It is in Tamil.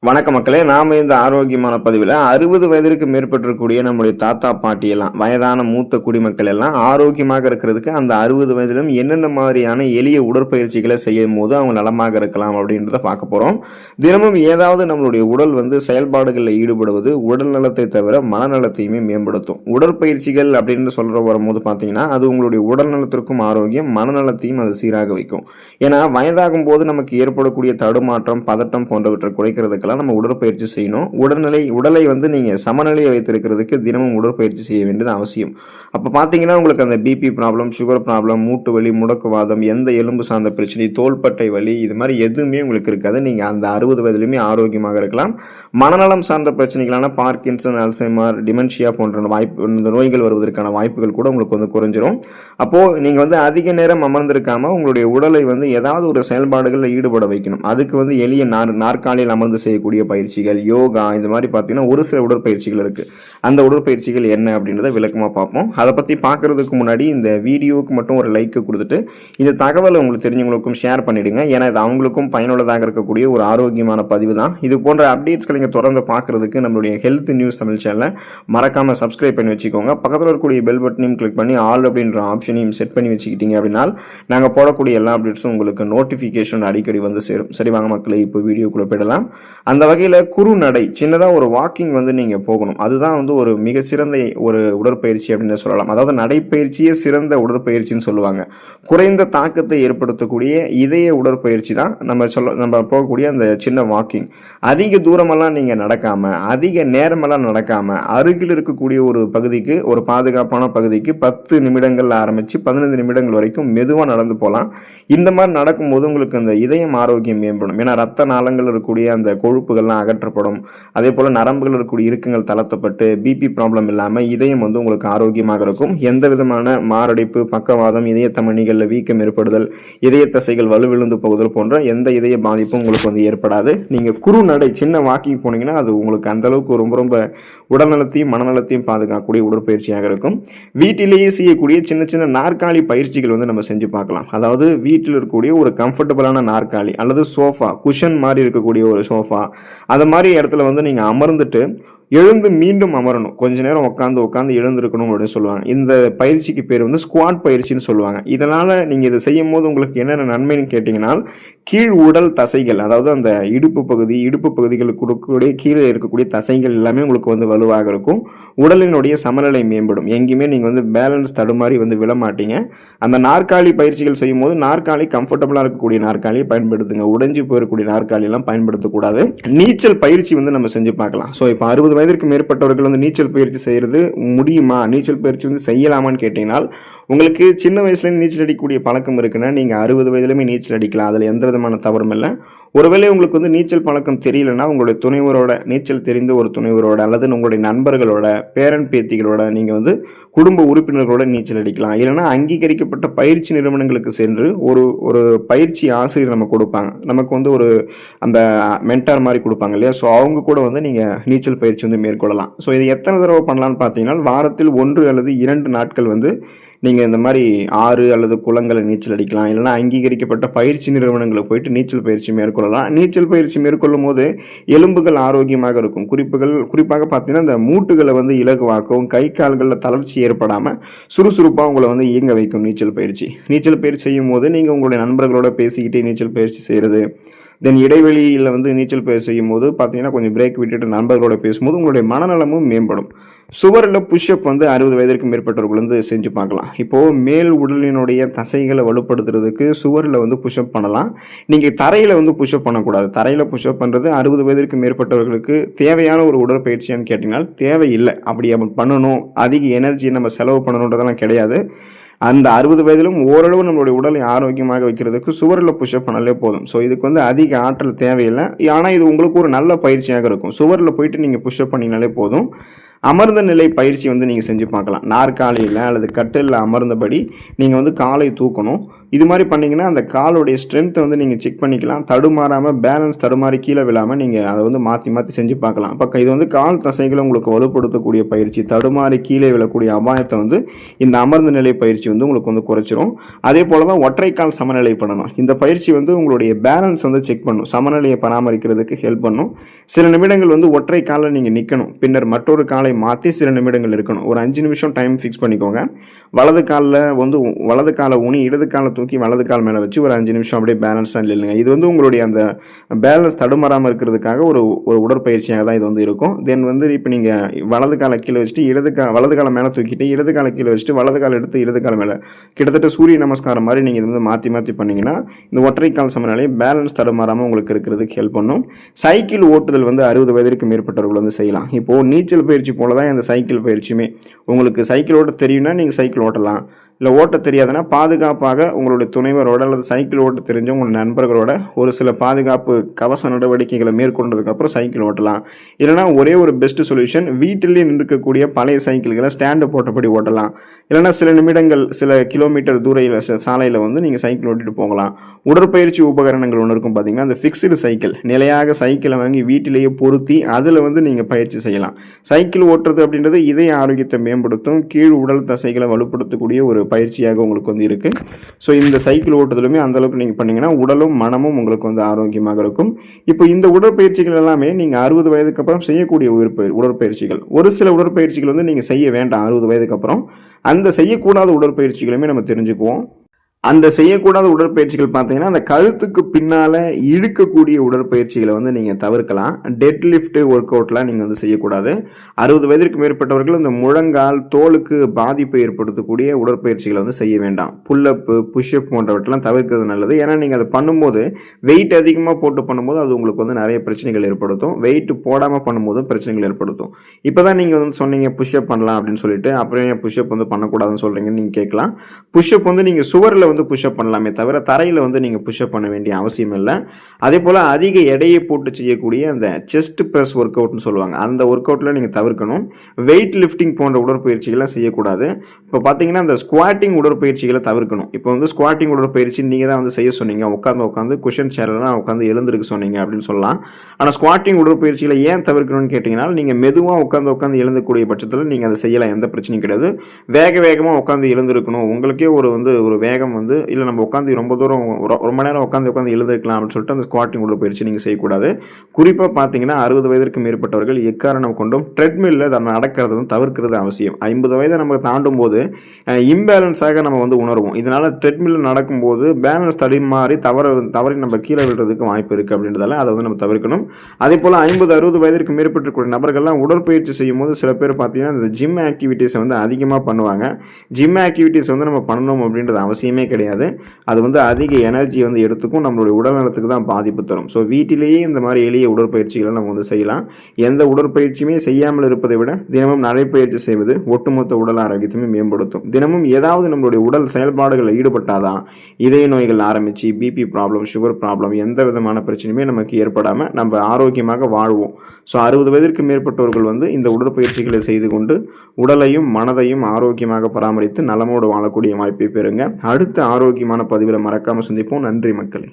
வணக்க மக்களே, நாம இந்த ஆரோக்கியமான பதிவில் 60 வயதிற்கு மேற்பட்டிருக்கக்கூடிய நம்முடைய தாத்தா பாட்டி எல்லாம் வயதான மூத்த குடிமக்கள் எல்லாம் ஆரோக்கியமாக இருக்கிறதுக்கு அந்த 60 வயதிலும் என்னென்ன மாதிரியான எளிய உடற்பயிற்சிகளை செய்யும் போது அவங்க நலமாக இருக்கலாம் அப்படின்றத பார்க்க போறோம். தினமும் ஏதாவது நம்மளுடைய உடல் செயல்பாடுகளில் ஈடுபடுவது உடல் நலத்தை தவிர மனநலத்தையுமே மேம்படுத்தும். உடற்பயிற்சிகள் அப்படின்னு சொல்ற வரும்போது பார்த்தீங்கன்னா அது உங்களுடைய உடல் நலத்திற்கும் ஆரோக்கியம், மனநலத்தையும் அது சீராக வைக்கும். ஏன்னா வயதாகும் போது நமக்கு ஏற்படக்கூடிய தடுமாற்றம், பதட்டம் போன்றவற்றை குறைக்கிறதுக்கு நம்ம உடற்பயிற்சி செய்யணும். உடலை நீங்க சமநிலையை வைத்திருக்கிறதுக்கு தினமும் உடற்பயிற்சி செய்ய வேண்டியது அவசியம். அப்ப பாத்தீங்கன்னா உங்களுக்கு அந்த பிபி ப்ராப்ளம், சுகர் ப்ராப்ளம், மூட்டு வலி, முடக்குவாதம், எந்த எலும்பு சார்ந்த பிரச்சனை, தோள்பட்டை வலி, இது மாதிரி எதுவுமே உங்களுக்கு இருக்காது. நீங்க அந்த 60 வயதிலுமே ஆரோக்கியமாக இருக்கலாம். மனநலம் சார்ந்த பிரச்சனைகளான பார்க்கின்சன், அல்சைமர், டிமென்ஷியா போன்ற இந்த நோய்கள் வருவதற்கான வாய்ப்புகள் கூட உங்களுக்கு குறைஞ்சிரும். அப்போ நீங்க அதிக நேரம் அமர்ந்திருக்காம உங்களுடைய உடலை ஏதாவது ஒரு செயல்பாடுகளில் ஈடுபட வைக்கணும். அதுக்கு எளிய நாற்காலியில் அமர்ந்து செய்யக்கூடிய பயிற்சிகள், யோகா, இந்த மாதிரி பார்த்தீங்கன்னா ஒரு சில உடற்பயிற்சிகள் இருக்கு. அந்த உடற்பயிற்சிகள் என்ன அப்படின்றத விளக்கமா பார்ப்போம். அதை பத்தி பார்க்கறதுக்கு முன்னாடி இந்த வீடியோவுக்கு மட்டும் ஒரு லைக் கொடுத்துட்டு இந்த தகவலை உங்களுக்கு தெரிஞ்சவங்களுக்கும் ஷேர் பண்ணிடுங்க. ஏன்னா இது அவங்களுக்கும் பயனுள்ளதாக இருக்கக்கூடிய ஒரு ஆரோக்கியமான பதிவு தான். இது போன்ற அப்டேட்ஸ்களை நீங்க தொடர்ந்து பார்க்கறதுக்கு நம்மளுடைய ஹெல்த் நியூஸ் தமிழ் சேனலை மறக்காம சப்ஸ்கிரைப் பண்ணி வச்சுக்கோங்க. பக்கத்தில் இருக்கக்கூடிய பெல் பட்டனையும் கிளிக் பண்ணி ஆல் அப்படின்ற ஆப்ஷனையும் செட் பண்ணி வச்சுக்கிட்டீங்க அப்படின்னா நாங்க போடக்கூடிய எல்லா அப்டேட்ஸும் உங்களுக்கு நோட்டிபிகேஷன் அடிக்கடி சேரும். சரி வாங்க மக்களே, இப்போ வீடியோக்குள்ள போயிடலாம். அந்த வகையில் குறுநடை, சின்னதாக ஒரு வாக்கிங் நீங்கள் போகணும். அதுதான் ஒரு மிகச்சிறந்த ஒரு உடற்பயிற்சி அப்படின்னு சொல்லலாம். அதாவது நடைப்பயிற்சியே சிறந்த உடற்பயிற்சின்னு சொல்லுவாங்க. குறைந்த தாக்கத்தை ஏற்படுத்தக்கூடிய இதய உடற்பயிற்சி தான் நம்ம போகக்கூடிய அந்த சின்ன வாக்கிங். அதிக தூரமெல்லாம் நீங்கள் நடக்காம, அதிக நேரமெல்லாம் நடக்காம, அருகில் இருக்கக்கூடிய ஒரு பகுதிக்கு, ஒரு பாதுகாப்பான பகுதிக்கு 10 நிமிடங்கள் ஆரம்பித்து 15 நிமிடங்கள் வரைக்கும் மெதுவாக நடந்து போகலாம். இந்த மாதிரி நடக்கும்போது உங்களுக்கு அந்த இதயம் ஆரோக்கியம் மேம்படும். ஏன்னா ரத்த நாளங்கள் இருக்கக்கூடிய அந்த கொழுப்புகள்லாம் அகற்றப்படும். அதே போல நரம்புகள் இருக்கக்கூடிய இறுக்கங்கள் தளர்த்தப்பட்டு பிபி ப்ராப்ளம் இல்லாமல் இதயம் உங்களுக்கு ஆரோக்கியமாக இருக்கும். எந்த விதமான மாரடைப்பு, பக்கவாதம், இதய தமனிகளில் வீக்கம் ஏற்படுதல், இதய தசைகள் வலுவிழுந்து போகுதல் போன்ற எந்த இதய பாதிப்பும் உங்களுக்கு ஏற்படாது. நீங்க குறுநடை, சின்ன வாக்கிங் போனீங்கன்னா அது உங்களுக்கு அந்த அளவுக்கு ரொம்ப ரொம்ப உடல்நலத்தையும் மனநலத்தையும் பாதுகாக்கக்கூடிய உடற்பயிற்சியாக இருக்கும். வீட்டிலேயே செய்யக்கூடிய சின்ன சின்ன நாற்காலி பயிற்சிகள் நம்ம செஞ்சு பார்க்கலாம். அதாவது வீட்டில் இருக்கக்கூடிய ஒரு கம்ஃபர்டபுளான நாற்காலி அல்லது சோஃபா, குஷன் மாதிரி இருக்கக்கூடிய ஒரு சோஃபா, அது மாதிரி இடத்துல நீங்க அமர்ந்துட்டு எழுந்து மீண்டும் அமரணும். கொஞ்ச நேரம் உட்காந்து எழுந்திருக்கணும் அப்படின்னு சொல்லுவாங்க. இந்த பயிற்சிக்கு பேர் ஸ்குவாட் பயிற்சின்னு சொல்லுவாங்க. இதனால நீங்க இதை செய்யும் போது உங்களுக்கு என்னென்ன நன்மைன்னு கேட்டீங்கன்னா, கீழ் உடல் தசைகள், அதாவது அந்த இடுப்பு பகுதிகளுக்கு கொடுக்கக்கூடிய கீழே இருக்கக்கூடிய தசைகள் எல்லாமே உங்களுக்கு வலுவாக இருக்கும். உடலினுடைய சமநிலை மேம்படும். எங்கேயுமே நீங்க பேலன்ஸ் தடுமாறி விழ மாட்டீங்க. அந்த நாற்காலி பயிற்சிகள் செய்யும் போது நாற்காலி கம்ஃபர்டபுளா இருக்கக்கூடிய நாற்காலியை பயன்படுத்துங்க. உடைஞ்சு போயிருக்கூடிய நாற்காலி எல்லாம் பயன்படுத்தக்கூடாது. நீச்சல் பயிற்சி நம்ம செஞ்சு பார்க்கலாம். ஸோ இப்போ 60 வயதிற்கு மேற்பட்டவர்கள் நீச்சல் பயிற்சி செய்யறது முடியுமா, நீச்சல் பயிற்சி செய்யலாமான்னு கேட்டீங்கன்னா, உங்களுக்கு சின்ன வயசுல நீச்சல் அடிக்கக்கூடிய பழக்கம் இருக்குன்னா நீங்க 60 வயதிலுமே நீச்சல் அடிக்கலாம். அதுல எந்த விதமான தவறும் இல்லை. ஒருவேளை உங்களுக்கு நீச்சல் பழக்கம் தெரியலன்னா உங்களுடைய துணைவரோட, நீச்சல் தெரிந்த ஒரு துணைவரோட அல்லது உங்களுடைய நண்பர்களோட, பேரன் பேத்திகளோட, நீங்க குடும்ப உறுப்பினர்களோட நீச்சல் அடிக்கலாம். இல்லைன்னா அங்கீகரிக்கப்பட்ட பயிற்சி நிறுவனங்களுக்கு சென்று ஒரு பயிற்சி ஆசிரியர் நம்ம கொடுப்பாங்க. நமக்கு ஒரு அந்த மென்டார் மாதிரி கொடுப்பாங்க இல்லையா? ஸோ அவங்க கூட நீங்க நீச்சல் பயிற்சி மேற்கொள்ளலாம். ஸோ இது எத்தனை தடவை பண்ணலான்னு பார்த்தீங்கன்னா, வாரத்தில் 1 அல்லது 2 நாட்கள் நீங்கள் இந்த மாதிரி ஆறு அல்லது குளங்களை நீச்சல் அடிக்கலாம். இல்லைனா அங்கீகரிக்கப்பட்ட பயிற்சி நிறுவனங்களை போயிட்டு நீச்சல் பயிற்சி மேற்கொள்ளலாம். நீச்சல் பயிற்சி மேற்கொள்ளும் போது எலும்புகள் ஆரோக்கியமாக இருக்கும். குறிப்பாக பார்த்தீங்கன்னா இந்த மூட்டுகளை இலகுவாக்கும், கை கால்களில் தளர்ச்சி ஏற்படாமல் சுறுசுறுப்பாக உங்களை இயங்க வைக்கும் நீச்சல் பயிற்சி. நீச்சல் பயிற்சி செய்யும் போது நீங்கள் உங்களுடைய நண்பர்களோட பேசிக்கிட்டே நீச்சல் பயிற்சி செய்கிறது, தென் இடைவெளியில் நீச்சல் பயிற்சி செய்யும் போது பார்த்தீங்கன்னா கொஞ்சம் பிரேக் விட்டுட்டு நண்பர்களோட பேசும்போது உங்களுடைய மனநலமும் மேம்படும். சுவரில் புஷ்அப் 60 வயதிற்கு மேற்பட்டவர்கள் செஞ்சு பார்க்கலாம். இப்போது மேல் உடலினுடைய தசைகளை வலுப்படுத்துறதுக்கு சுவரில் புஷ்அப் பண்ணலாம். நீங்கள் தரையில் புஷ்அப் பண்ணக்கூடாது. தரையில் புஷ்அப் பண்ணுறது 60 வயதிற்கு மேற்பட்டவர்களுக்கு தேவையான ஒரு உடற்பயிற்சியான்னு கேட்டிங்கன்னா தேவையில்லை. அப்படி பண்ணணும், அதிக எனர்ஜி நம்ம செலவு பண்ணணுன்றதெல்லாம் கிடையாது. அந்த 60 வயதிலும் ஓரளவு நம்மளுடைய உடலை ஆரோக்கியமாக வைக்கிறதுக்கு சுவரில் புஷ்அப் பண்ணாலே போதும். ஸோ இதுக்கு அதிக ஆற்றல் தேவையில்லை. ஆனால் இது உங்களுக்கு ஒரு நல்ல பயிற்சியாக இருக்கும். சுவரில் போயிட்டு நீங்கள் புஷ்அப் பண்ணினாலே போதும். அமர்ந்த நிலை பயிற்சி நீங்கள் செஞ்சு பார்க்கலாம். நாற்காலியில் அல்லது கட்டிலில் அமர்ந்தபடி நீங்கள் காலை தூக்கணும். இது மாதிரி பண்ணிங்கன்னா அந்த காலோடைய ஸ்ட்ரென்த்தை வந்து நீங்கள் செக் பண்ணிக்கலாம். தடுமாறாமல் பேலன்ஸ் தடுமாறி கீழே விழாமல் நீங்கள் அதை வந்து மாற்றி மாற்றி செஞ்சு பார்க்கலாம். இப்போ இது வந்து கால் தசைகளை உங்களுக்கு வலுப்படுத்தக்கூடிய பயிற்சி, தடுமாறி கீழே விழக்கூடிய அபாயத்தை வந்து இந்த அமர்ந்த நிலை பயிற்சி வந்து உங்களுக்கு வந்து குறைச்சிரும். அதே போல் தான் ஒற்றைக்கால் சமநிலை பண்ணணும். இந்த பயிற்சி வந்து உங்களுடைய பேலன்ஸ் வந்து செக் பண்ணும், சமநிலையை பராமரிக்கிறதுக்கு ஹெல்ப் பண்ணும். சில நிமிடங்கள் வந்து ஒற்றை காலில் நீங்கள் நிற்கணும், பின்னர் மற்றொரு காலை மாற்றி சில நிமிடங்கள் இருக்கணும். ஒரு 5 நிமிஷம் டைம் ஃபிக்ஸ் பண்ணிக்கோங்க. வலது காலை ஊனி இடது காலை தூக்கி வலது கால் மேலே வச்சு ஒரு 5 நிமிஷம் அப்படியே பேலன்ஸாக இல்லைங்க. இது வந்து உங்களுடைய அந்த பேலன்ஸ் தடுமாறாமல் இருக்கிறதுக்காக ஒரு உடற்பயிற்சியாக தான் இது வந்து இருக்கும். தென் வந்து இப்போ நீங்கள் வலது காலை கீழே வச்சுட்டு வலது காலை மேலே தூக்கிட்டு இடது காலை கீழே வச்சுட்டு வலது காலை எடுத்து இடது கால் மேலே கிட்டத்தட்ட சூரிய நமஸ்காரம் மாதிரி நீங்கள் இது வந்து மாற்றி பண்ணிங்கன்னா இந்த ஒற்றைக்கால் சமநிலை பேலன்ஸ் தடுமாறாமல் உங்களுக்கு இருக்கிறதுக்கு ஹெல்ப் பண்ணும். சைக்கிள் ஓட்டுதல் வந்து 60 வயதிற்கு மேற்பட்டவர்கள் வந்து செய்யலாம். இப்போது நீச்சல் பயிற்சி போல தான் இந்த சைக்கிள் பயிற்சியுமே. உங்களுக்கு சைக்கிள் ஓட்ட தெரியும்னா நீங்கள் சைக்கிள் ஓட்டலாம். இல்லை ஓட்ட தெரியாதுன்னா பாதுகாப்பாக உங்களுடைய துணைவரோட அல்லது சைக்கிள் ஓட்ட தெரிஞ்ச உங்கள் நண்பர்களோட ஒரு சில பாதுகாப்பு கவச நடவடிக்கைகளை மேற்கொண்டதுக்கப்புறம் சைக்கிள் ஓட்டலாம். இல்லைனா ஒரே ஒரு பெஸ்ட் சொல்யூஷன், வீட்டிலேயே நின்றுக்கக்கூடிய பழைய சைக்கிள்களை ஸ்டாண்டு போட்டபடி ஓட்டலாம். இல்லைனா சில நிமிடங்கள் சில கிலோமீட்டர் தூரையில் சாலையில் வந்து நீங்கள் சைக்கிள் ஓட்டிட்டு போகலாம். உடற்பயிற்சி உபகரணங்கள் ஒன்று இருக்கும் பார்த்தீங்கன்னா, அந்த ஃபிக்ஸ்டு சைக்கிள், நிலையாக சைக்கிளை வாங்கி வீட்டிலேயே பொருத்தி அதில் வந்து நீங்கள் பயிற்சி செய்யலாம். சைக்கிள் ஓட்டுறது அப்படின்றது இதய ஆரோக்கியத்தை மேம்படுத்தும், கீழ் உடல் தசைகளை வலுப்படுத்தக்கூடிய ஒரு பயிற்சியாக உங்களுக்கு வந்து இருக்குது. ஸோ இந்த சைக்கிள் ஓட்டுதலுமே அந்தளவுக்கு நீங்கள் பண்ணிங்கன்னா உடலும் மனமும் உங்களுக்கு வந்து ஆரோக்கியமாக இருக்கும். இப்போ இந்த உடற்பயிற்சிகள் எல்லாமே நீங்கள் 60 வயதுக்கு அப்புறம் செய்யக்கூடிய உடற்பயிற்சிகள். ஒரு சில உடற்பயிற்சிகள் வந்து நீங்கள் செய்ய வேண்டாம் 60 வயதுக்கு அப்புறம். அந்த செய்யக்கூடாத உடற்பயிற்சிகளுமே நம்ம தெரிஞ்சுக்குவோம். அந்த செய்யக்கூடாத உடற்பயிற்சிகள் பார்த்தீங்கன்னா, அந்த கழுத்துக்கு பின்னால் இழுக்கக்கூடிய உடற்பயிற்சிகளை வந்து நீங்கள் தவிர்க்கலாம். டெட் லிஃப்ட் ஒர்க் அவுட்லாம் நீங்கள் வந்து செய்யக்கூடாது. 60 வயதிற்கு மேற்பட்டவர்கள் இந்த முழங்கால் தோலுக்கு பாதிப்பை ஏற்படுத்தக்கூடிய உடற்பயிற்சிகளை வந்து செய்ய வேண்டாம். புல்லப்பு புஷ்அப் போன்றவற்றெல்லாம் தவிர்க்கிறது நல்லது. ஏன்னா நீங்கள் அதை பண்ணும்போது வெயிட் அதிகமாக போட்டு பண்ணும்போது அது உங்களுக்கு வந்து நிறைய பிரச்சனைகள் ஏற்படுத்தும். வெயிட் போடாமல் பண்ணும்போது பிரச்சனைகள் ஏற்படுத்தும். இப்போ தான் நீங்கள் வந்து சொன்னீங்க புஷ்அப் பண்ணலாம் அப்படின்னு சொல்லிட்டு, அப்புறம் ஏன் புஷ்அப் வந்து பண்ணக்கூடாதுன்னு சொல்கிறீங்கன்னு நீங்கள் கேட்கலாம். புஷ்அப் வந்து நீங்கள் சுவரில் வந்து புஷ்அப் பண்ணலாமே தவிர தரையில் வந்து நீங்கள் புஷ்அப் பண்ண வேண்டிய அவசியம் இல்லை. அதே போல் அதிக எடையை போட்டு செய்யக்கூடிய அந்த செஸ்ட் ப்ரெஸ் ஒர்க் அவுட்னு சொல்லுவாங்க, அந்த ஒர்க் அவுட்டில் நீங்கள் தவிர்க்கணும். வெயிட் லிஃப்டிங் போன்ற உடற்பயிற்சிகள்லாம் செய்யக்கூடாது. இப்போ பார்த்தீங்கன்னா அந்த ஸ்குவாட்டிங் உடற்பயிற்சிகளை தவிர்க்கணும். இப்போ வந்து ஸ்குவாட்டிங் உடற்பயிற்சி நீங்கள் தான் வந்து செய்ய சொன்னீங்க, உட்காந்து குஷன் சேர்லாம் உட்காந்து எழுந்திருக்க சொன்னீங்க அப்படின்னு சொல்லலாம். ஆனால் ஸ்குவாட்டிங் உடற்பயிற்சிகளை ஏன் தவிர்க்கணும்னு கேட்டிங்கன்னா, நீங்கள் மெதுவாக உட்காந்து எழுந்தக்கூடிய பட்சத்தில் நீங்கள் அதை செய்யலாம், எந்த பிரச்சனையும் கிடையாது. வேகமாக உட்காந்து எழுந்திருக்கணும், உங்களுக்கே ஒரு வேகம் வந்து இல்லை நம்ம உட்காந்து ரொம்ப தூரம் ரொம்ப நேரம் உட்காந்து எழுதிருக்கலாம் அப்படின்னு சொல்லிட்டு அந்த ஸ்குவாட்டிங் உடற்பயிற்சி நீங்கள் செய்யக்கூடாது. குறிப்பாக பார்த்தீங்கன்னா 60 வயதிற்கு மேற்பட்டவர்கள் எக்காரணம் கொண்டும் ட்ரெட்மில்லில் நடக்கிறது வந்து தவிர்க்கிறது அவசியம். 50 வயதை நம்ம தாண்டும் போது இம்பேலன்ஸாக நம்ம வந்து உணர்வோம். இதனால் ட்ரெட்மில்லில் நடக்கும்போது பேலன்ஸ் தடுமாறி தவறி நம்ம கீழே விழுறதுக்கு வாய்ப்பு இருக்குது. அப்படின்றதால அதை வந்து நம்ம தவிர்க்கணும். அதே போல் 50-60 வயதிற்கு மேற்பட்டிருக்கிற நபர்கள்லாம் உடற்பயிற்சி செய்யும் போது சில பேர் பார்த்தீங்கன்னா இந்த ஜிம் ஆக்டிவிட்டீஸை வந்து அதிகமாக பண்ணுவாங்க. ஜிம் ஆக்டிவிட்டீஸ் வந்து நம்ம பண்ணணும் அப்படின்றது அவசியமே கிடையாது. அது வந்து அதிக எனர்ஜி வந்து எடுத்துக்கும், நம்மளுடைய உடல் நலத்துக்கு தான் பாதிப்பு தரும். ஸோ வீட்டிலேயே இந்த மாதிரி எளிய உடற்பயிற்சிகளை நம்ம வந்து செய்யலாம். எந்த உடற்பயிற்சியுமே செய்யாமல் இருப்பதை விட தினமும் நடைப்பயிற்சி செய்வது ஒட்டுமொத்த உடல் ஆரோக்கியத்தையுமே மேம்படுத்தும். தினமும் ஏதாவது நம்மளுடைய உடல் செயல்பாடுகளில் ஈடுபட்டாதான் இதய நோய்கள் ஆரம்பித்து பிபி ப்ராப்ளம், சுகர் ப்ராப்ளம், எந்த விதமான பிரச்சனையுமே நமக்கு ஏற்படாமல் நம்ம ஆரோக்கியமாக வாழ்வோம். ஸோ 60 வயதிற்கு மேற்பட்டவர்கள் வந்து இந்த உடற்பயிற்சிகளை செய்து கொண்டு உடலையும் மனதையும் ஆரோக்கியமாக பராமரித்து நலமோடு வாழக்கூடிய வாய்ப்பை பெறுங்க. அடுத்த ஆரோக்கியமான பதிவில் மறக்காமல் சந்திப்போம். நன்றி மக்களே.